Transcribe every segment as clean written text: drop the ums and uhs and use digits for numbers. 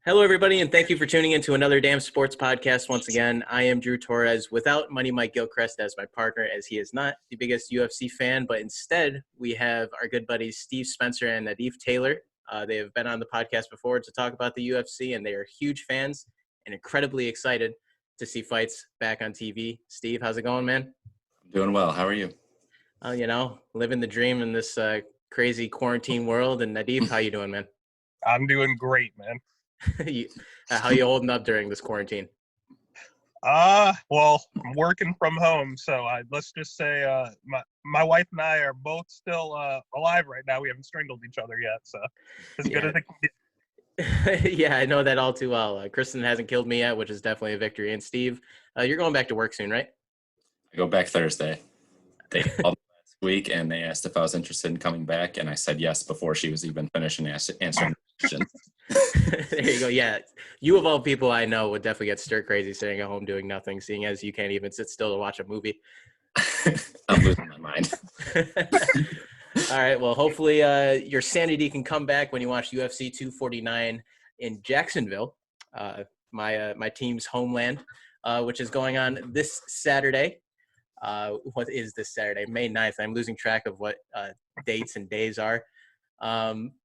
Hello, everybody, and thank you for tuning in to another Damn Sports podcast. Once again, I am Drew Torres without Money Mike Gilchrist as my partner, as he is not the biggest UFC fan, but instead we have our good buddies Steve Spencer and Nadif Taylor. They have been on the podcast before to talk about the UFC, and they are huge fans and incredibly excited to see fights back on TV. Steve, how's it going, man? I'm doing well. How are you? Living the dream in this crazy quarantine world. And Nadif, how you doing, man? I'm doing great, man. How you holding up during this quarantine? Well, I'm working from home, so let's just say my wife and I are both still alive right now. We haven't strangled each other yet, so as good as it can get. Yeah, I know that all too well. Kristen hasn't killed me yet, which is definitely a victory. And Steve, you're going back to work soon, right? I go back Thursday. They called me last week and they asked if I was interested in coming back, and I said yes before she was even finished answering the question. There you go. Yeah, you of all people I know would definitely get stir crazy sitting at home doing nothing, seeing as you can't even sit still to watch a movie. I'm losing my mind. All right. Well, hopefully your sanity can come back when you watch UFC 249 in Jacksonville, my team's homeland, which is going on this Saturday. What is this Saturday? May 9th. I'm losing track of what dates and days are.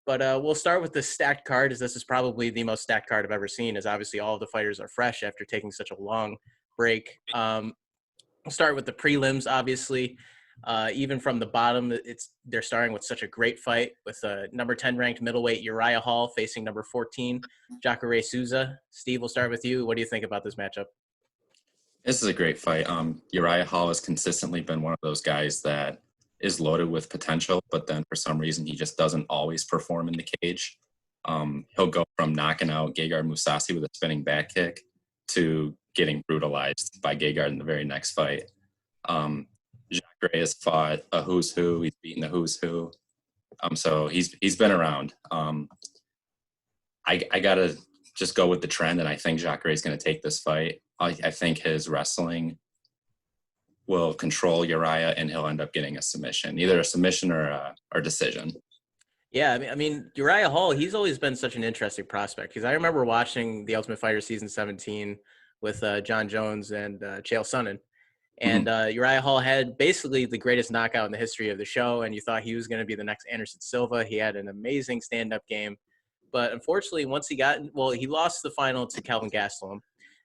But we'll start with the stacked card, as this is probably the most stacked card I've ever seen, as obviously all of the fighters are fresh after taking such a long break. We'll start with the prelims, obviously. Even from the bottom, they're starting with such a great fight with number 10 ranked middleweight Uriah Hall facing number 14 Jacare Souza. Steve, we'll start with you. What do you think about this matchup? This is a great fight. Uriah Hall has consistently been one of those guys that is loaded with potential, but then for some reason he just doesn't always perform in the cage. He'll go from knocking out Gegard Mousasi with a spinning back kick to getting brutalized by Gegard in the very next fight. Jacare has fought a who's who. He's beaten the who's who. So he's been around. I gotta just go with the trend, and I think Jacare is going to take this fight. I think his wrestling will control Uriah, and he'll end up getting a submission, either a submission or a decision. Yeah, I mean, Uriah Hall, he's always been such an interesting prospect, because I remember watching The Ultimate Fighter Season 17 with John Jones and Chael Sonnen. And Uriah Hall had basically the greatest knockout in the history of the show, and you thought he was going to be the next Anderson Silva. He had an amazing stand-up game. But unfortunately, once he lost the final to Kelvin Gastelum.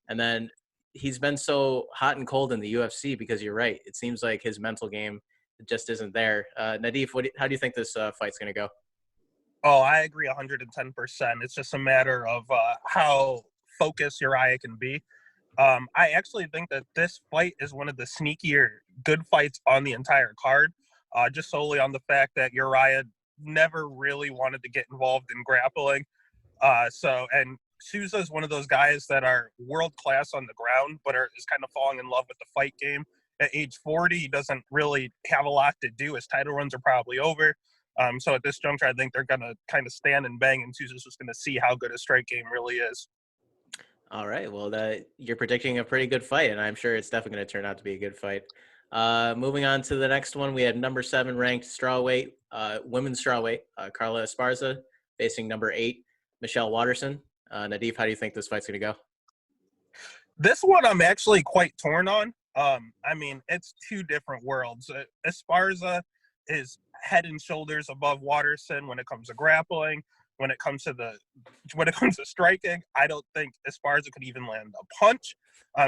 And then he's been so hot and cold in the UFC because you're right. It seems like his mental game just isn't there. Nadif, how do you think this fight's going to go? Oh, I agree 110%. It's just a matter of how focused Uriah can be. I actually think that this fight is one of the sneakier good fights on the entire card, just solely on the fact that Uriah never really wanted to get involved in grappling. And Souza is one of those guys that are world-class on the ground, but is kind of falling in love with the fight game. At age 40, he doesn't really have a lot to do. His title runs are probably over. So at this juncture, I think they're going to kind of stand and bang, and Souza's just going to see how good a strike game really is. All right. Well, you're predicting a pretty good fight, and I'm sure it's definitely going to turn out to be a good fight. Moving on to the next one, we have number 7 ranked strawweight, women's strawweight, Carla Esparza facing number 8, Michelle Waterson. Nadif, how do you think this fight's going to go? This one I'm actually quite torn on. I mean, it's two different worlds. Esparza is head and shoulders above Waterson when it comes to grappling. When it comes to striking, I don't think Esparza could even land a punch.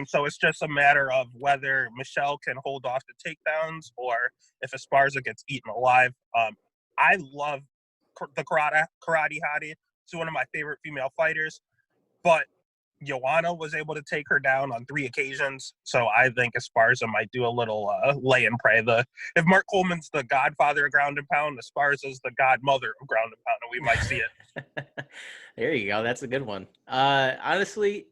So it's just a matter of whether Michelle can hold off the takedowns or if Esparza gets eaten alive. I love the Karate Hottie. She's one of my favorite female fighters, but Joanna was able to take her down on 3 occasions. So I think Esparza might do a little lay and pray. If Mark Coleman's the godfather of ground and pound, Esparza's the godmother of ground and pound, and we might see it. There you go. That's a good one. Honestly,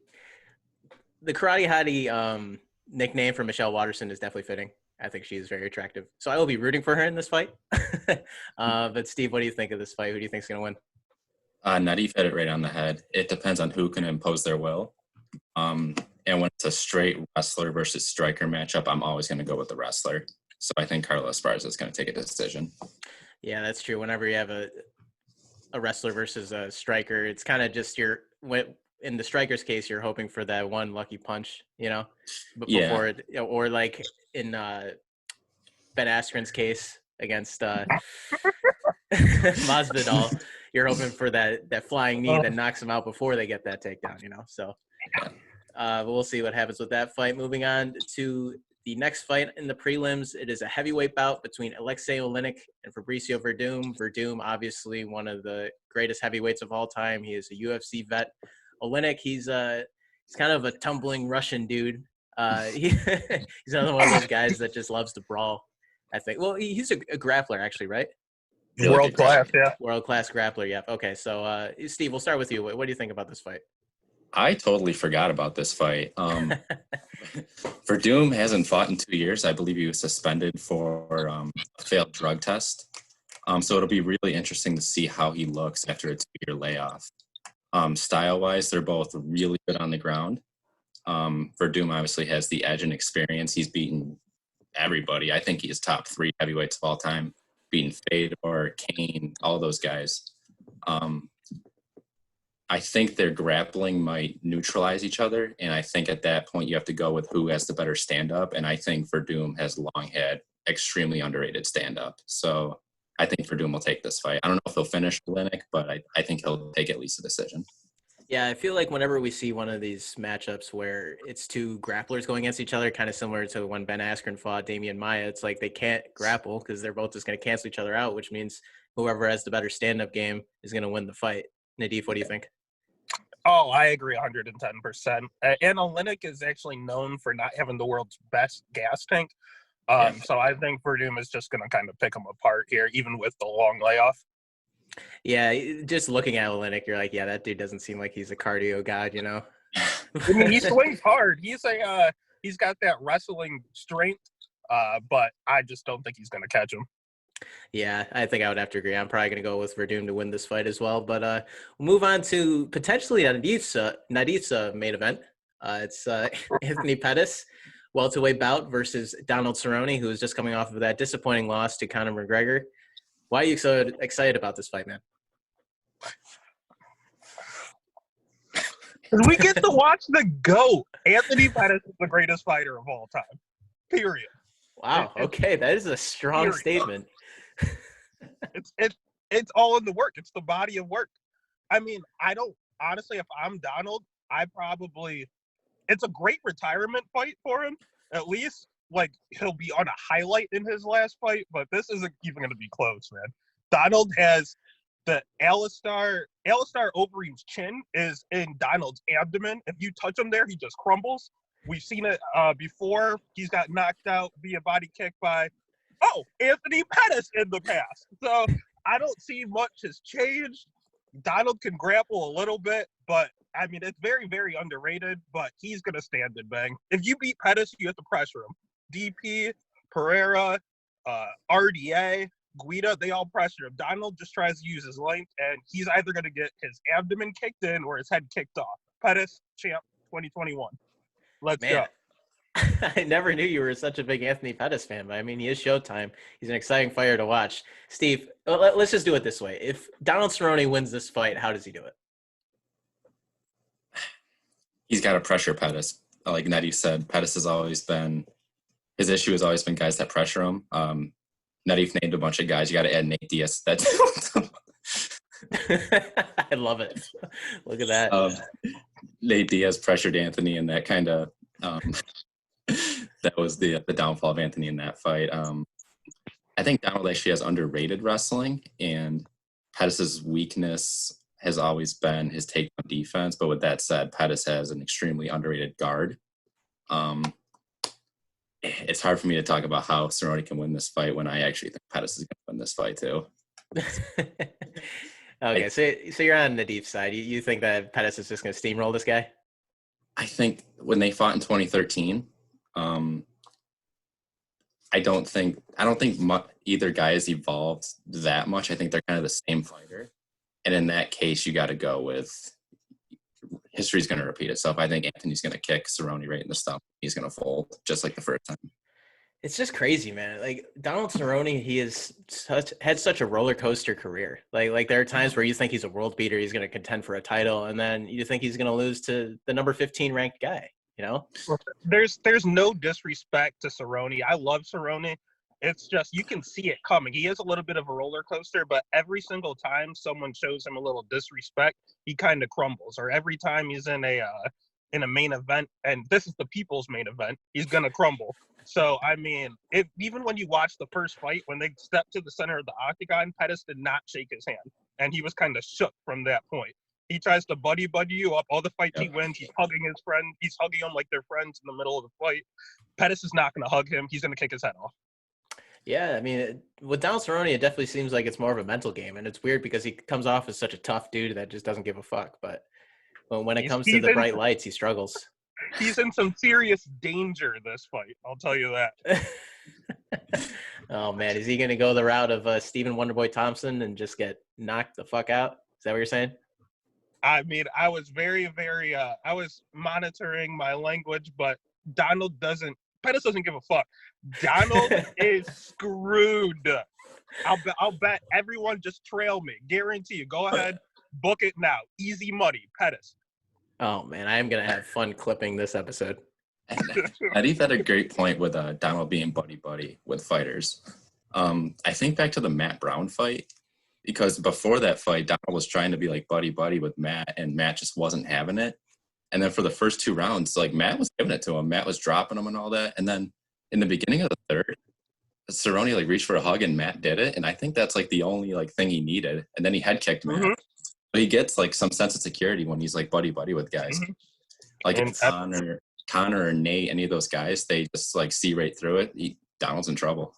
the Karate Hottie nickname for Michelle Waterson is definitely fitting. I think she is very attractive. So I will be rooting for her in this fight. But Steve, what do you think of this fight? Who do you think is going to win? Nadif hit it right on the head. It depends on who can impose their will. And when it's a straight wrestler versus striker matchup, I'm always going to go with the wrestler. So I think Carla Esparza is going to take a decision. Yeah, that's true. Whenever you have a wrestler versus a striker, it's kind of just in the striker's case, you're hoping for that one lucky punch, but Yeah. before it, or like in Ben Askren's case against Masvidal, you're hoping for that flying knee that knocks him out before they get that takedown, So, but we'll see what happens with that fight. Moving on to the next fight in the prelims, it is a heavyweight bout between Alexei Oleinik and Fabricio Verdum. Verdum, obviously one of the greatest heavyweights of all time. He is a UFC vet. Oleinik, he's kind of a tumbling Russian dude. He's another one of those guys that just loves to brawl, I think. Well, he's a grappler, actually, right? World class, yeah. World class grappler, yeah. Okay, so Steve, we'll start with you. What do you think about this fight? I totally forgot about this fight. Verdum hasn't fought in 2 years. I believe he was suspended for a failed drug test. So it'll be really interesting to see how he looks after a 2-year layoff. Style-wise, they're both really good on the ground. Verdum obviously has the edge and experience. He's beaten everybody. I think he's top 3 heavyweights of all time, beaten Fedor, Kane, all those guys. I think their grappling might neutralize each other, and I think at that point you have to go with who has the better stand-up, and I think Verdum has long had extremely underrated stand-up. So I think Verdum will take this fight. I don't know if he'll finish Oleinik, but I think he'll take at least a decision. Yeah, I feel like whenever we see one of these matchups where it's two grapplers going against each other, kind of similar to when Ben Askren fought Damian Maia, it's like they can't grapple because they're both just going to cancel each other out, which means whoever has the better stand-up game is going to win the fight. Nadif, what do you think? Oh, I agree 110%. And Oleinik is actually known for not having the world's best gas tank. So I think Verdum is just going to kind of pick him apart here, even with the long layoff. Yeah, just looking at Oleinik, you're like, yeah, that dude doesn't seem like he's a cardio god, I mean, he swings hard. He's got that wrestling strength, but I just don't think he's going to catch him. Yeah, I think I would have to agree. I'm probably going to go with Verdum to win this fight as well. But we'll move on to potentially Nadif's main event. It's Anthony Pettis, welterweight bout versus Donald Cerrone, who is just coming off of that disappointing loss to Conor McGregor. Why are you so excited about this fight, man? We get to watch the GOAT. Anthony Pettis is the greatest fighter of all time. Period. Wow. Okay, that is a strong statement. It's all in the work. It's the body of work. I mean, I don't honestly. If I'm Donald, it's a great retirement fight for him. At least, like, he'll be on a highlight in his last fight. But this isn't even going to be close, man. Donald has the Alistair Overeem's chin is in Donald's abdomen. If you touch him there, he just crumbles. We've seen it before. He's got knocked out via body kick by Anthony Pettis in the past. So I don't see much has changed. Donald can grapple a little bit, but I mean, it's very, very underrated, but he's going to stand and bang. If you beat Pettis, you have to pressure him. DP, Pereira, RDA, Guida, they all pressure him. Donald just tries to use his length, and he's either going to get his abdomen kicked in or his head kicked off. Pettis, champ 2021. Let's go. I never knew you were such a big Anthony Pettis fan, but I mean, he is Showtime. He's an exciting fighter to watch. Steve, let's just do it this way. If Donald Cerrone wins this fight, how does he do it? He's got to pressure Pettis. Like Nadif said, Pettis has always been – his issue has always been guys that pressure him. Nadif named a bunch of guys. You got to add Nate Diaz. I love it. Look at that. Nate Diaz pressured Anthony, and that kind of that was the downfall of Anthony in that fight. I think Donald actually has underrated wrestling, and Pettis' weakness has always been his takedown defense. But with that said, Pettis has an extremely underrated guard. It's hard for me to talk about how Cerrone can win this fight when I actually think Pettis is going to win this fight too. Okay, so you're on Nadif's side. You think that Pettis is just going to steamroll this guy? I think when they fought in 2013, I don't think either guy has evolved that much. I think they're kind of the same fighter, and in that case, you got to go with history's going to repeat itself. I think Anthony's going to kick Cerrone right in the stomach. He's going to fold just like the first time. It's just crazy, man. Like Donald Cerrone, he is had such a roller coaster career. Like there are times where you think he's a world beater, he's going to contend for a title, and then you think he's going to lose to the number 15 ranked guy. You know, There's no disrespect to Cerrone. I love Cerrone. It's just you can see it coming. He is a little bit of a roller coaster, but every single time someone shows him a little disrespect, he kind of crumbles. Or every time he's in a main event, and this is the people's main event, he's gonna crumble. So I mean, even when you watch the first fight, when they stepped to the center of the octagon, Pettis did not shake his hand, and he was kind of shook from that point. He tries to buddy you up. All the fights he wins, he's hugging his friend. He's hugging them like they're friends in the middle of the fight. Pettis is not going to hug him. He's going to kick his head off. yeah. I mean, with Donald Cerrone, it definitely seems like it's more of a mental game, and it's weird because he comes off as such a tough dude that just doesn't give a fuck. But when it comes to the bright lights, he struggles. He's in some serious danger this fight. I'll tell you that. Oh man, is he going to go the route of Stephen Wonderboy Thompson and just get knocked the fuck out? Is that what you're saying? I mean, I was very, I was monitoring my language, but Pettis doesn't give a fuck. Donald is screwed. I'll bet everyone just trail me. Guarantee you. Go ahead, book it now. Easy money, Pettis. Oh man, I am going to have fun clipping this episode. Nadif had a great point with Donald being buddy with fighters. I think back to the Matt Brown fight. Because before that fight, Donald was trying to be like buddy with Matt, and Matt just wasn't having it. And then for the first 2 rounds, like Matt was giving it to him. Matt was dropping him and all that. And then in the beginning of the third, Cerrone like reached for a hug and Matt did it. And I think that's like the only like thing he needed. And then he head kicked Matt. Mm-hmm. But he gets like some sense of security when he's like buddy with guys. Mm-hmm. Like if Connor or Nate, any of those guys, they just like see right through it. Donald's in trouble.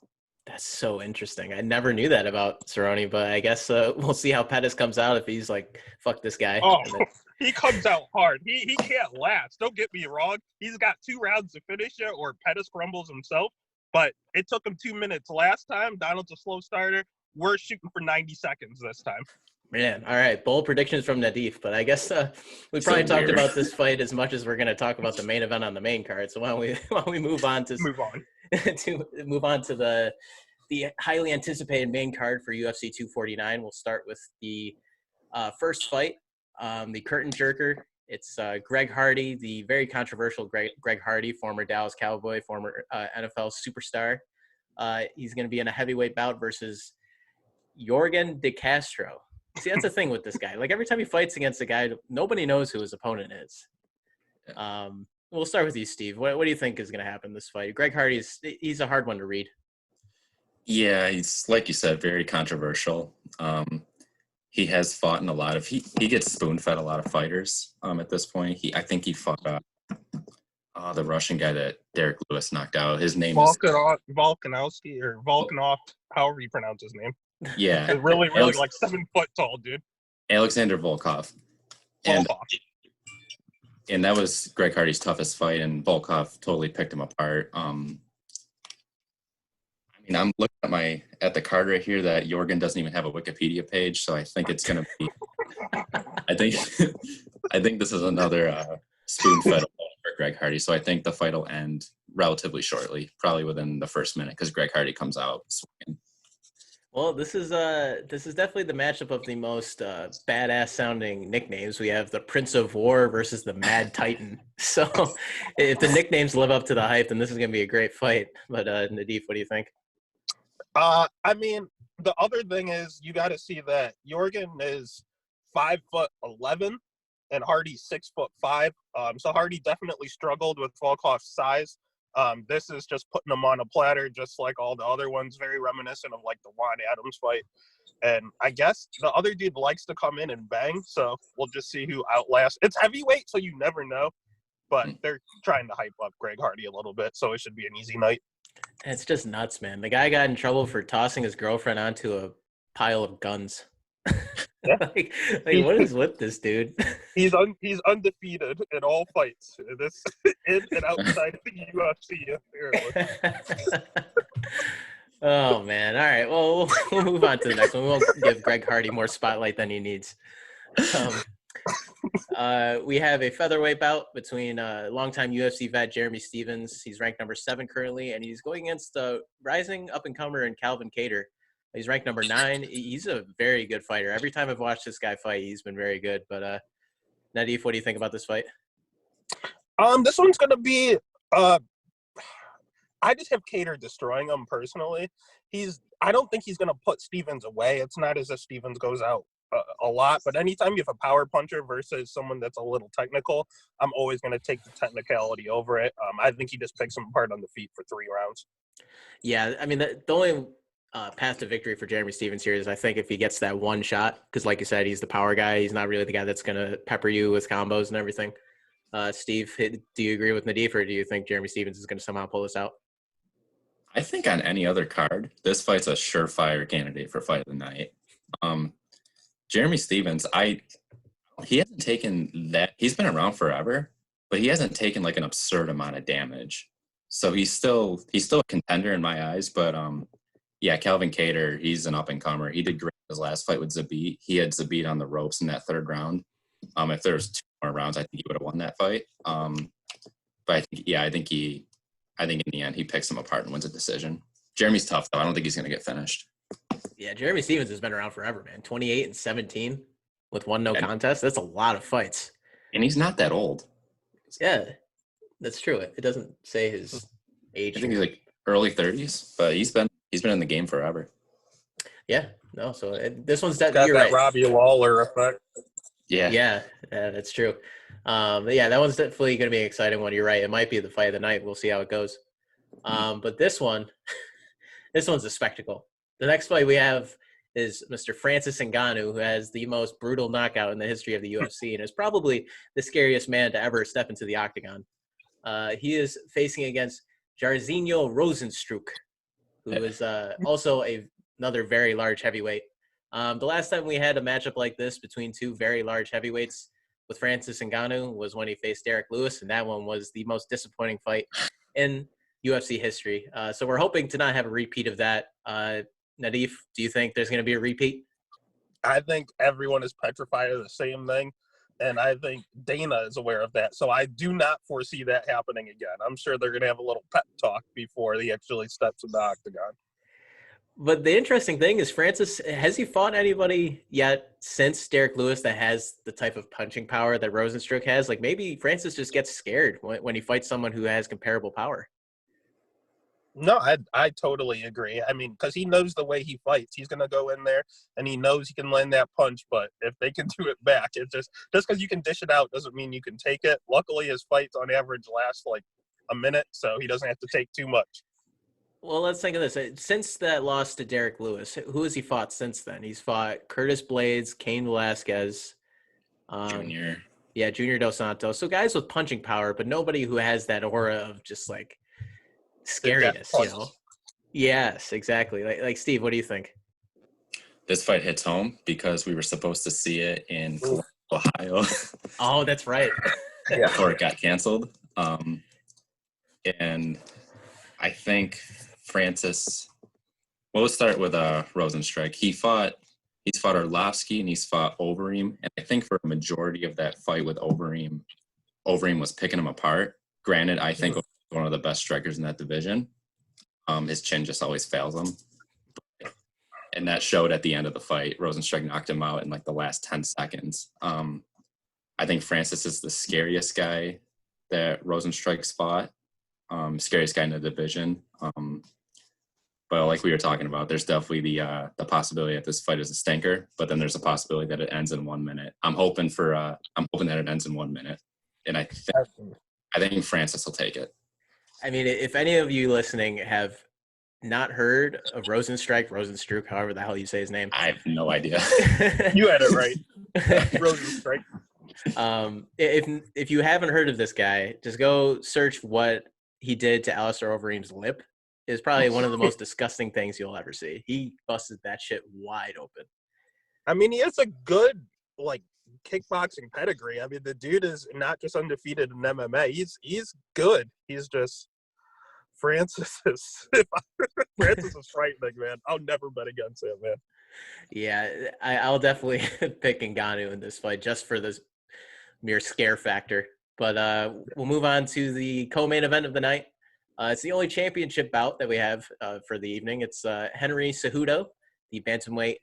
That's so interesting. I never knew that about Cerrone, but I guess we'll see how Pettis comes out if he's like, fuck this guy. Oh, he comes out hard. He can't last. Don't get me wrong. He's got 2 rounds to finish it, or Pettis crumbles himself. But it took him 2 minutes last time. Donald's a slow starter. We're shooting for 90 seconds this time. Man, all right. Bold predictions from Nadif, but I guess we probably talked about this fight as much as we're going to talk about the main event on the main card. So why don't we move on to the highly anticipated main card for UFC 249. We'll start with the first fight, the curtain jerker. It's Greg Hardy, the very controversial Greg Hardy, former Dallas Cowboy, former NFL superstar. He's going to be in a heavyweight bout versus Yorgan De Castro. See, that's the thing with this guy. Like every time he fights against a guy, nobody knows who his opponent is. We'll start with you, Steve. What do you think is going to happen this fight? Greg Hardy he's a hard one to read. Yeah, he's like you said, very controversial. He has fought in a lot of he gets spoon-fed a lot of fighters at this point. I think he fought the Russian guy that Derek Lewis knocked out. His name is Volkanovski or Volkanov, however you pronounce his name. Yeah. He's really like 7 foot tall, dude. Alexander Volkov. And that was Greg Hardy's toughest fight, and Volkov totally picked him apart. I mean, I'm looking at the card right here that Yorgan doesn't even have a Wikipedia page, so I think it's going to be I think this is another spoon-fed for Greg Hardy, so I think the fight will end relatively shortly, probably within the first minute, because Greg Hardy comes out swinging. Well, this is definitely the matchup of the most badass sounding nicknames. We have the Prince of War versus the Mad Titan. So if the nicknames live up to the hype, then this is going to be a great fight. But Nadif, what do you think? I mean, the other thing is you got to see that Yorgan is 5'11" and Hardy's 6'5". So Hardy definitely struggled with Volkov's size. This is just putting him on a platter, just like all the other ones, very reminiscent of like the Juan Adams fight. And I guess the other dude likes to come in and bang, so we'll just see who outlasts. It's heavyweight, so you never know, but they're trying to hype up Greg Hardy a little bit, so it should be an easy night. It's just nuts, man. The guy got in trouble for tossing his girlfriend onto a pile of guns. Yeah. like what is with this dude? He's undefeated in all fights. This in and outside the UFC. Oh man! All right. Well, we'll move on to the next one. We won't give Greg Hardy more spotlight than he needs. We have a featherweight bout between longtime UFC vet Jeremy Stevens. He's ranked number 7 currently, and he's going against rising up-and-comer in Calvin Cater. He's ranked number 9. He's a very good fighter. Every time I've watched this guy fight, he's been very good. But Nadif, what do you think about this fight? This one's gonna be. I just have Cater destroying him personally. I don't think he's gonna put Stevens away. It's not as if Stevens goes out a lot, but anytime you have a power puncher versus someone that's a little technical, I'm always going to take the technicality over it. I think he just picks him apart on the feet for 3 rounds. Yeah, I mean, the only path to victory for Jeremy Stevens here is I think if he gets that one shot, because like you said, he's the power guy. He's not really the guy that's going to pepper you with combos and everything. Steve, do you agree with Nadif, or do you think Jeremy Stevens is going to somehow pull this out? I think on any other card, this fight's a surefire candidate for fight of the night. Jeremy Stevens, he hasn't taken that. He's been around forever, but he hasn't taken like an absurd amount of damage. So he's still a contender in my eyes. But yeah, Calvin Cater, he's an up and comer. He did great in his last fight with Zabit. He had Zabit on the ropes in that 3rd round. If there was 2 more rounds, I think he would have won that fight. But I think in the end he picks him apart and wins a decision. Jeremy's tough though. I don't think he's going to get finished. Yeah, Jeremy Stevens has been around forever, man. 28-17 with 1 no contest. That's a lot of fights. And he's not that old. Yeah, that's true. It doesn't say his age. I think he's like early 30s, but he's been in the game forever. Yeah, no. So this one's got that right. Robbie Lawler effect. Yeah, that's true. But yeah, that one's definitely going to be an exciting one. You're right. It might be the fight of the night. We'll see how it goes. But this one's a spectacle. The next fight we have is Mr. Francis Ngannou, who has the most brutal knockout in the history of the UFC and is probably the scariest man to ever step into the octagon. He is facing against Jairzinho Rozenstruik, who is also another very large heavyweight. The last time we had a matchup like this between 2 very large heavyweights with Francis Ngannou was when he faced Derek Lewis, and that one was the most disappointing fight in UFC history. So we're hoping to not have a repeat of that. Nadif, do you think there's going to be a repeat? I think everyone is petrified of the same thing, and I think Dana is aware of that. So I do not foresee that happening again. I'm sure they're going to have a little pep talk before he actually steps in the octagon. But the interesting thing is, Francis, has he fought anybody yet since Derek Lewis that has the type of punching power that Rozenstruik has? Like maybe Francis just gets scared when he fights someone who has comparable power. No, I totally agree. I mean, because he knows the way he fights. He's going to go in there, and he knows he can land that punch. But if they can do it back, it's just because you can dish it out doesn't mean you can take it. Luckily, his fights on average last like a minute, so he doesn't have to take too much. Well, let's think of this. Since that loss to Derek Lewis, who has he fought since then? He's fought Curtis Blades, Cain Velasquez. Junior. Yeah, Junior Dos Santos. So guys with punching power, but nobody who has that aura of just like scariness, you know? Yes, exactly. Like Steve, what do you think? This fight hits home because we were supposed to see it in Columbus, Ohio. Oh, that's right. Before it got canceled. And I think Francis, well, let's start with Rozenstruik. He's fought Arlovsky and he's fought Overeem. And I think for a majority of that fight with Overeem was picking him apart. Granted, I think one of the best strikers in that division. His chin just always fails him. And that showed at the end of the fight. Rozenstruik knocked him out in like the last 10 seconds. I think Francis is the scariest guy that Rozenstruik's fought. Scariest guy in the division. But like we were talking about, there's definitely the possibility that this fight is a stinker, but then there's a possibility that it ends in 1 minute. I'm hoping that it ends in 1 minute. And I think Francis will take it. I mean, if any of you listening have not heard of Rozenstruik, however the hell you say his name. I have no idea. You had it right. Rozenstruik. If you haven't heard of this guy, just go search what he did to Alistair Overeem's lip. Is probably one of the most disgusting things you'll ever see. He busted that shit wide open. I mean, he has a good like kickboxing pedigree. I mean, the dude is not just undefeated in MMA. He's good. He's just Francis is Francis is frightening, man. I'll never bet against him, man. Yeah, I'll definitely pick Ngannou in this fight just for this mere scare factor. But we'll move on to the co-main event of the night. It's the only championship bout that we have for the evening. It's Henry Cejudo, the bantamweight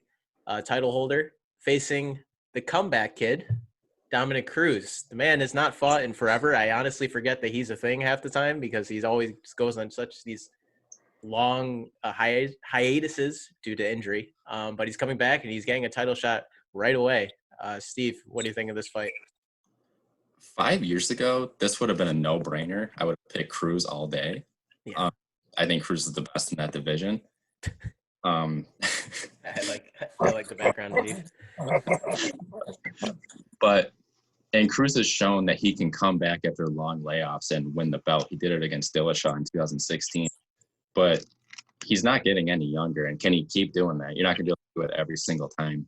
title holder, facing the comeback kid, Dominic Cruz. The man has not fought in forever. I honestly forget that he's a thing half the time because he's always goes on such these long hiatuses due to injury. But he's coming back and he's getting a title shot right away. Steve, what do you think of this fight? 5 years ago, this would have been a no-brainer. I would have picked Cruz all day. Yeah. I think Cruz is the best in that division. I like the background, Nadif. And Cruz has shown that he can come back after long layoffs and win the belt. He did it against Dillashaw in 2016. But he's not getting any younger. And can he keep doing that? You're not going to be able to do it every single time.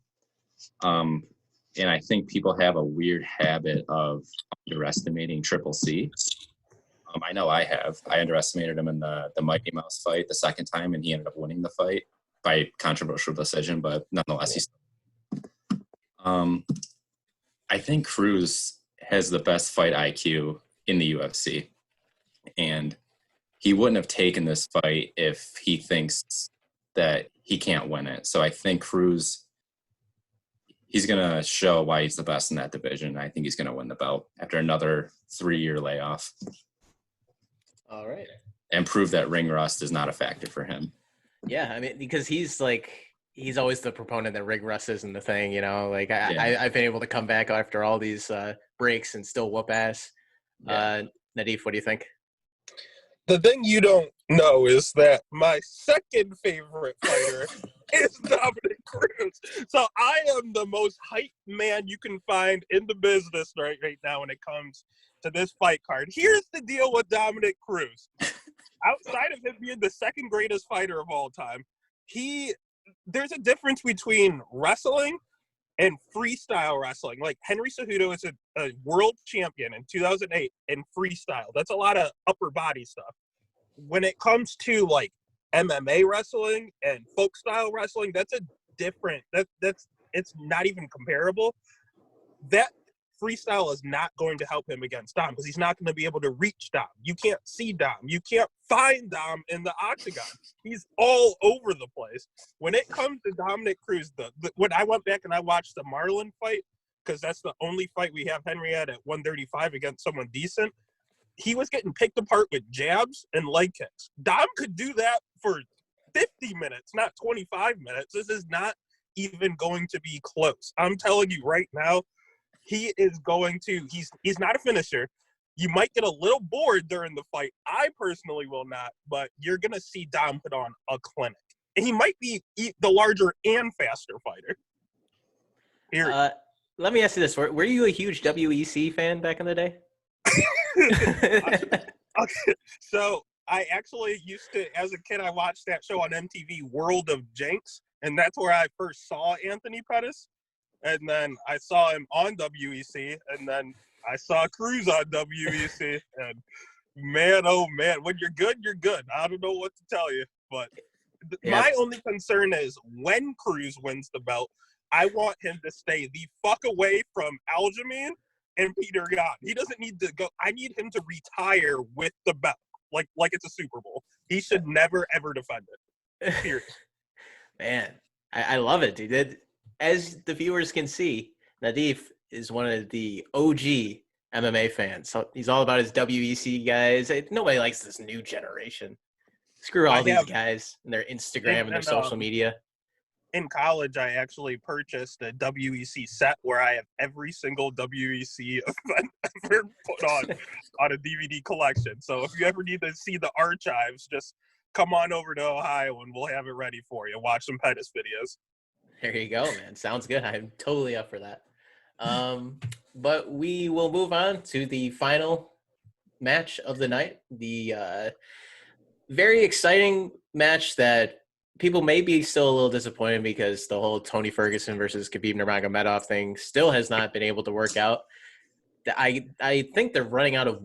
And I think people have a weird habit of underestimating Triple C. I know I have. I underestimated him in the Mighty Mouse fight the second time, and he ended up winning the fight by controversial decision, but nonetheless, I think Cruz has the best fight IQ in the UFC, and he wouldn't have taken this fight if he thinks that he can't win it. So I think Cruz, he's going to show why he's the best in that division. I think he's going to win the belt after another 3-year layoff. All right. And prove that ring rust is not a factor for him. Yeah, I mean, because he's always the proponent that ring rust isn't the thing, you know. Like I've been able to come back after all these breaks and still whoop ass. Yeah. Nadif, what do you think? The thing you don't know is that my second favorite fighter is Dominic Cruz. So I am the most hyped man you can find in the business right now when it comes to this fight card. Here's the deal with Dominic Cruz. Outside of him being the second greatest fighter of all time, there's a difference between wrestling and freestyle wrestling. Like Henry Cejudo is a world champion in 2008 in freestyle. That's a lot of upper body stuff. When it comes to like MMA wrestling and folk style wrestling, that's a different. It's not even comparable. That freestyle is not going to help him against Dom because he's not going to be able to reach Dom. You can't see Dom. You can't find Dom in the octagon. He's all over the place. When it comes to Dominic Cruz, when I went back and I watched the Marlon fight, because that's the only fight we have Henry at 135 against someone decent, he was getting picked apart with jabs and leg kicks. Dom could do that for 50 minutes, not 25 minutes. This is not even going to be close. I'm telling you right now, he is going to – he's not a finisher. You might get a little bored during the fight. I personally will not, but you're going to see Dom put on a clinic. And he might be the larger and faster fighter. Here. Let me ask you this. Were you a huge WEC fan back in the day? Okay. So I actually used to – as a kid, I watched that show on MTV, World of Jinx, and that's where I first saw Anthony Pettis. And then I saw him on WEC, and then I saw Cruz on WEC. And man, oh man, when you're good, you're good. I don't know what to tell you, but my only concern is when Cruz wins the belt, I want him to stay the fuck away from Aljamain and Peter Yan. He doesn't need to go. I need him to retire with the belt, like it's a Super Bowl. He should never ever defend it. Period. Man, I love it, dude. As the viewers can see, Nadif is one of the OG MMA fans. So he's all about his WEC guys. Nobody likes this new generation. Screw all these guys and their Instagram and their social media. In college, I actually purchased a WEC set where I have every single WEC event ever put on a DVD collection. So if you ever need to see the archives, just come on over to Ohio and we'll have it ready for you. Watch some Pettis videos. There you go, man. Sounds good. I'm totally up for that. But we will move on to the final match of the night. The very exciting match that people may be still a little disappointed because the whole Tony Ferguson versus Khabib Nurmagomedov thing still has not been able to work out. I think they're running out of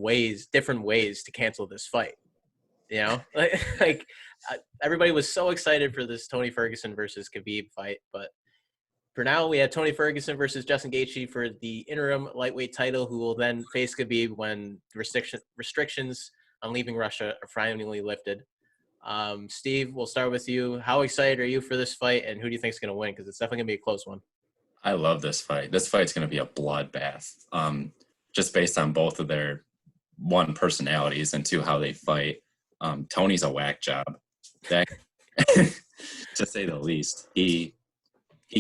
different ways to cancel this fight. You know, like everybody was so excited for this Tony Ferguson versus Khabib fight, but for now we have Tony Ferguson versus Justin Gaethje for the interim lightweight title, who will then face Khabib when restrictions on leaving Russia are finally lifted. Steve, we'll start with you. How excited are you for this fight, and who do you think is going to win? Because it's definitely going to be a close one. I love this fight. This fight's going to be a bloodbath, just based on both of their, one, personalities, and two, how they fight. Tony's a whack job, that, to say the least. He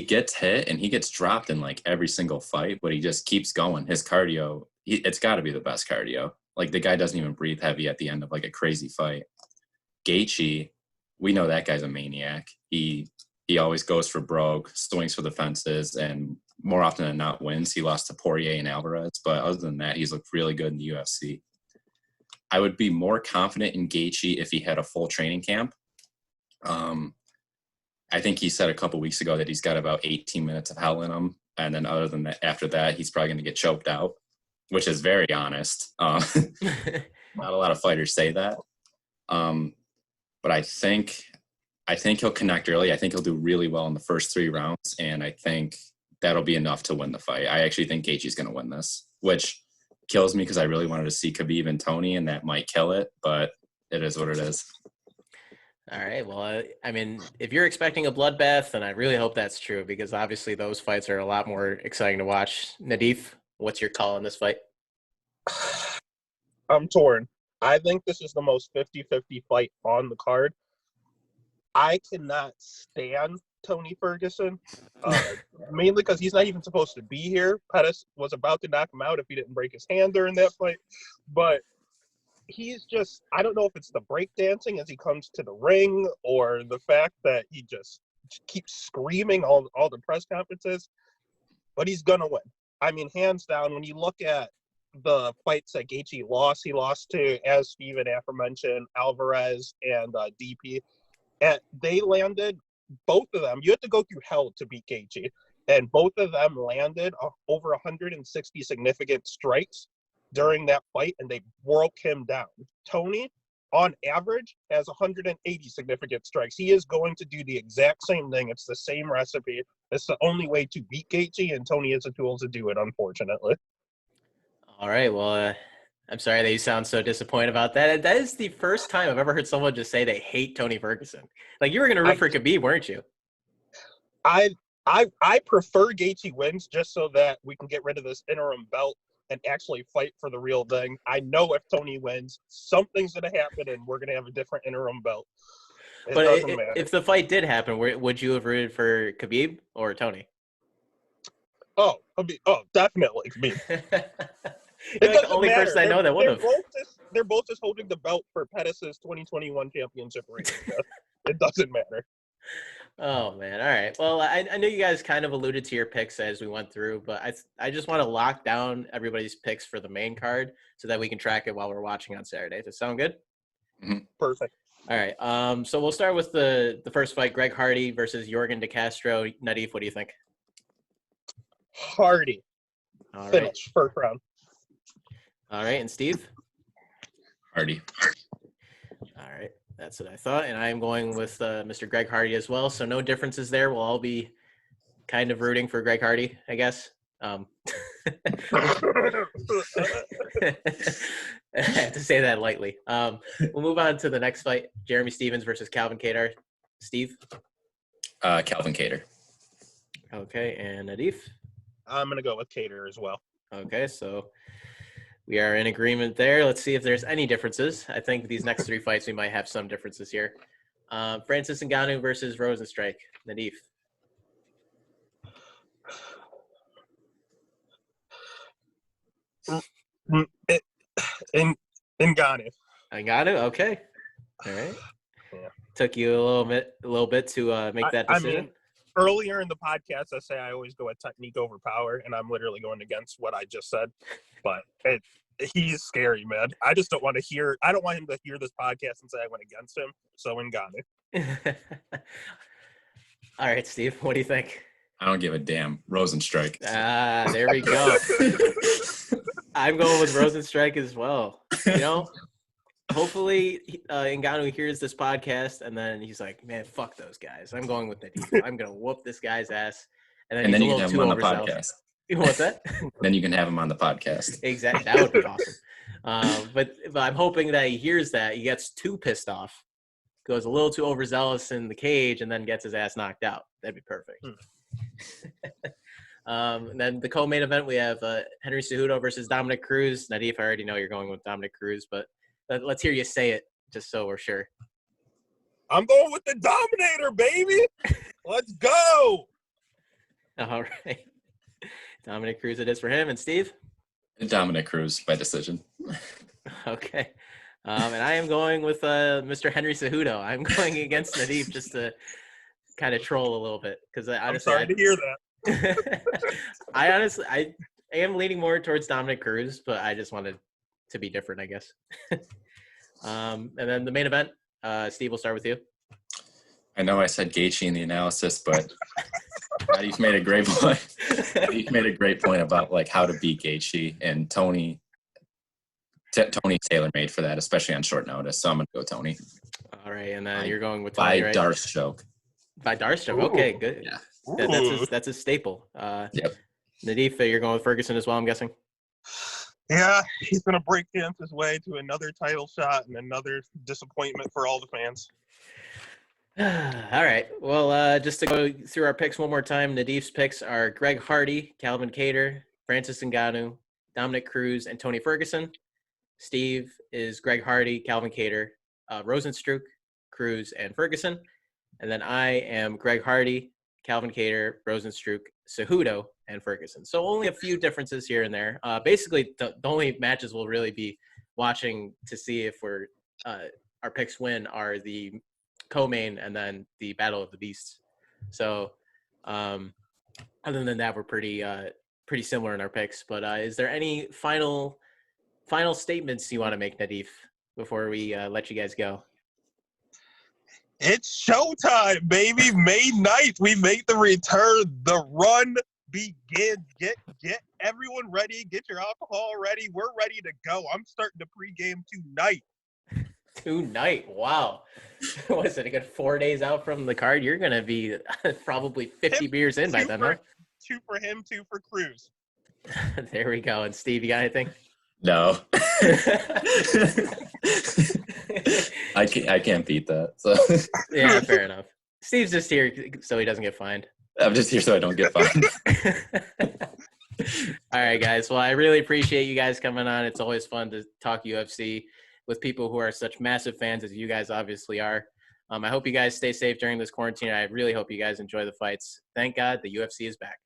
gets hit and he gets dropped in like every single fight, but he just keeps going. His cardio, it's got to be the best cardio. Like, the guy doesn't even breathe heavy at the end of like a crazy fight. Gaethje, we know that guy's a maniac. He always goes for broke, swings for the fences, and more often than not wins. He lost to Poirier and Alvarez, but other than that, he's looked really good in the UFC. I would be more confident in Gaethje if he had a full training camp. I think he said a couple weeks ago that he's got about 18 minutes of hell in him, and then other than that, after that, he's probably going to get choked out, which is very honest. Not a lot of fighters say that. But I think he'll connect early. I think he'll do really well in the first 3 rounds, and I think that'll be enough to win the fight. I actually think Gaethje's going to win this, which kills me because I really wanted to see Khabib and Tony, and that might kill it, but it is what it is. All right. Well, I mean, if you're expecting a bloodbath, then I really hope that's true, because obviously those fights are a lot more exciting to watch. Nadif, what's your call on this fight? I'm torn. I think this is the most 50-50 fight on the card. I cannot stand Tony Ferguson, mainly because he's not even supposed to be here. Pettis was about to knock him out if he didn't break his hand during that fight. But he's just, I don't know if it's the breakdancing as he comes to the ring or the fact that he just keeps screaming all the press conferences, but he's going to win. I mean, hands down, when you look at the fights that Gaethje lost, he lost to, as Steven aforementioned, Alvarez and DP. And they landed, both of them, you had to go through hell to beat Gaethje. And both of them landed over 160 significant strikes during that fight, and they broke him down. Tony, on average, has 180 significant strikes. He is going to do the exact same thing. It's the same recipe. It's the only way to beat Gaethje, and Tony has the tools to do it, unfortunately. All right. Well, I'm sorry that you sound so disappointed about that. That is the first time I've ever heard someone just say they hate Tony Ferguson. Like, you were going to root for Khabib, weren't you? I prefer Gaethje wins just so that we can get rid of this interim belt and actually fight for the real thing. I know if Tony wins, something's going to happen and we're going to have a different interim belt. But if the fight did happen, would you have rooted for Khabib or Tony? Oh, definitely Khabib. You're like the only person I know that would have. They're both just holding the belt for Pettis' 2021 championship ring. It doesn't matter. Oh, man. All right. Well, I know you guys kind of alluded to your picks as we went through, but I just want to lock down everybody's picks for the main card so that we can track it while we're watching on Saturday. Does that sound good? Mm-hmm. Perfect. All right. So we'll start with the first fight, Greg Hardy versus Yorgan De Castro. Nadif, what do you think? Hardy. All Finish. Right. First round. All right. And Steve? Hardy. All right. That's what I thought. And I'm going with Mr. Greg Hardy as well. So no differences there. We'll all be kind of rooting for Greg Hardy, I guess. I have to say that lightly. We'll move on to the next fight, Jeremy Stephens versus Calvin Kattar. Steve? Calvin Kattar. Okay. And Nadif? I'm going to go with Kattar as well. Okay. So we are in agreement there. Let's see if there's any differences. I think these next 3 fights, we might have some differences here. Francis Ngannou versus Rosenstrike. Nadif? Ngannou. Ngannou? Okay. All right. Yeah. Took you a little bit to make that decision. I mean, earlier in the podcast, I say I always go at technique over power, and I'm literally going against what I just said. But he's scary, man. I just don't want him to hear this podcast and say I went against him. So Ngannou. All right, Steve, what do you think? I don't give a damn. Rosenstrike. There we go. I'm going with Rosenstrike as well. You know, hopefully Ngannou hears this podcast and then he's like, man, fuck those guys. I'm going with Nadif. I'm gonna whoop this guy's ass. And then And he's then a you can little have too him on the overzealous. podcast. What's that? Then you can have him on the podcast. Exactly. That would be awesome. But I'm hoping that he hears that, he gets too pissed off, goes a little too overzealous in the cage, and then gets his ass knocked out. That'd be perfect. And then the co-main event, we have Henry Cejudo versus Dominic Cruz. Nadif, I already know you're going with Dominic Cruz, but let's hear you say it just so we're sure. I'm going with the Dominator, baby. Let's go. All right. Dominic Cruz it is for him. And Steve? Dominic Cruz by decision. Okay. And I am going with Mr. Henry Cejudo. I'm going against Nadif just to kind of troll a little bit because I'm sorry to hear that. I am leaning more towards Dominic Cruz, but I just wanted to be different, I guess. And then the main event, Steve, we'll start with you. I know I said Gaethje in the analysis, but you've made a great point. You've made a great point about like how to beat Gaethje, and Tony's tailor-made for that, especially on short notice. So I'm gonna go Tony. All right, and then you're going with Tony, by right? Darce choke. By Darce choke. Okay, good. Yeah. That's a staple. Yep. Nadif, you're going with Ferguson as well, I'm guessing. Yeah, he's gonna break dance his way to another title shot and another disappointment for all the fans. All right. Well, just to go through our picks one more time, Nadif's picks are Greg Hardy, Calvin Kattar, Francis Ngannou, Dominic Cruz, and Tony Ferguson. Steve is Greg Hardy, Calvin Kattar, Rosenstruck, Cruz, and Ferguson. And then I am Greg Hardy, Calvin Kattar, Rosenstruck, Cejudo, and Ferguson. So only a few differences here and there. Basically, the only matches we'll really be watching to see if our picks win are the co-main and then the Battle of the Beasts. So other than that, we're pretty similar in our picks. But is there any final statements you want to make, Nadif, before we let you guys go? It's showtime, baby. May 9th, we make the return. The run begins. Get everyone ready. Get your alcohol ready. We're ready to go. I'm starting to pregame tonight. Tonight, wow. What is it, a good 4 days out from the card? You're going to be probably 50 beers in by then, huh? 2 for him, 2 for Cruz. There we go. And Steve, you got anything? No. I can't beat that. So Yeah, fair enough. Steve's just here so he doesn't get fined. I'm just here so I don't get fined. All right, guys. Well, I really appreciate you guys coming on. It's always fun to talk UFC with people who are such massive fans as you guys obviously are. I hope you guys stay safe during this quarantine. I really hope you guys enjoy the fights. Thank God the UFC is back.